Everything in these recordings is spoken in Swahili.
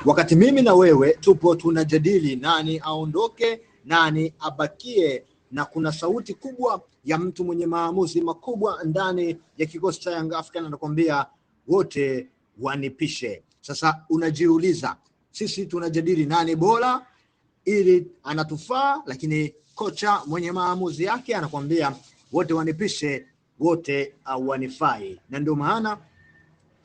wakati mimi na wewe tupo tunajadili nani aondoke, nani abakie, na kuna sauti kubwa ya mtu mwenye maamuzi makubwa ndani ya kikosi cha Young Africans anakuambia wote wanipishe. Sasa unajiuliza, sisi tunajadili nani bora ili anatufaa, lakini kocha mwenye maamuzi yake anakuambia wote wanipishe, wote wanifai. Na ndio maana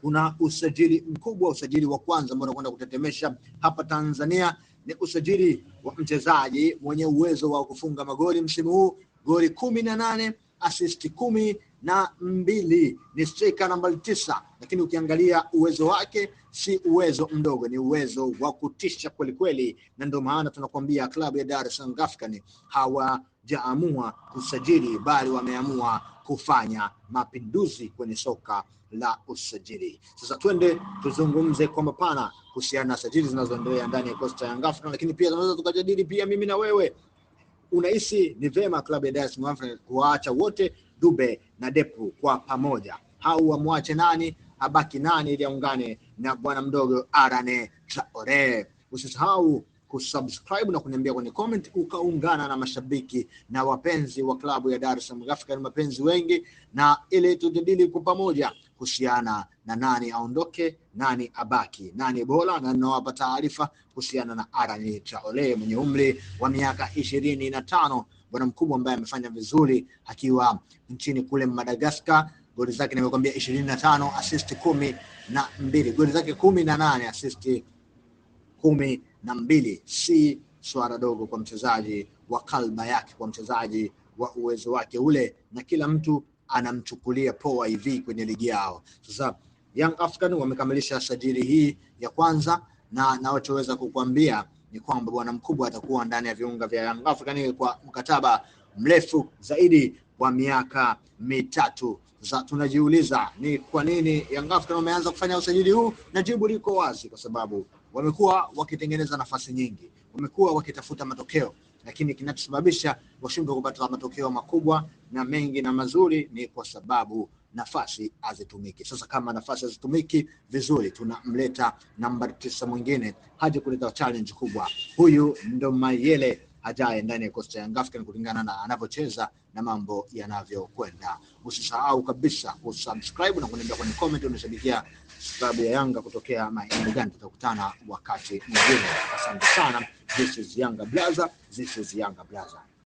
kuna usajili mkubwa, usajili wa kwanza ambao unakwenda kutetemesha hapa Tanzania. Ni usajili wa mchezaji mwenye uwezo wa kufunga magoli msimu huu, goli 18, assist 12, ni striker namba 9, lakini ukiangalia uwezo wake si uwezo mdogo, ni uwezo wa kutisha kweli kweli. Na ndio maana tunakwambia klabu ya Dar es Salaam Africans hawajaamua kusajili, bali wameamua kufanya mapinduzi kwenye soka la usajili. Sasa twende tuzungumze kwa mapana kuhusiana na sajili zinazoendelea ndani ya kikosi cha Young Africans, lakini pia tunaweza tukajadili pia mimi na wewe, unahisi ni vema klabu ya Dar es Salaam Africans kuacha wote Dube na Depu kwa pamoja, au wamwache nani, abaki nani ili aungane na bwana mdogo Arane Traore? Usisahau kusubscribe na kuniambia kwenye comment, ukaungana na mashabiki na wapenzi wa klabu ya Dar es Salaam Africans, mapenzi wengi, na ili tujadili kwa pamoja kuhusiana na nani aondoke, nani abaki, nani bora. Na ninawapa taarifa kuhusiana na Arane Traore mwenye umri wa miaka 25, bwana mkubwa ambaye amefanya vizuri akiwa nchini kule Madagascar. Goli zake nimekwambia 25, assist 12, goli zake 18, assist 12. Si swala dogo kwa mchezaji wa kalba yake, kwa mchezaji wa uwezo wake ule, na kila mtu anamchukulia poa hivi kwenye ligi yao. Sasa Young Africans wamekamilisha sajili hii ya kwanza, na nachoweza kukuambia ni kwamba bwana mkubwa atakuwa ndani ya viunga vya Young Africans kwa mkataba mrefu zaidi wa miaka 3. Sasa tunajiuliza ni kwa nini Young Africans wameanza kufanya usajili huu, na jibu liko wazi, kwa sababu wamekuwa wakitengeneza nafasi nyingi, wamekuwa wakitafuta matokeo, lakini kinachosababisha washindwe kupata matokeo makubwa na mengi na mazuri ni kwa sababu nafasi hazitumiki. Sasa kama nafasi hazitumiki vizuri, tunamleta namba 9 mwingine haje kuleta challenge kubwa. Huyu ndo Mayele ajaye ndani ya kikosi cha Young Africans kulingana na anavyocheza na mambo yanavyokwenda. Usisahau kabisa kusubscribe na kuniambia kwenye comment unashabikia klabu ya Yanga kutokea maeneo gani. Tutakutana wakati mwingine. Asante sana. This is Yanga Blaza. This is Yanga Blaza.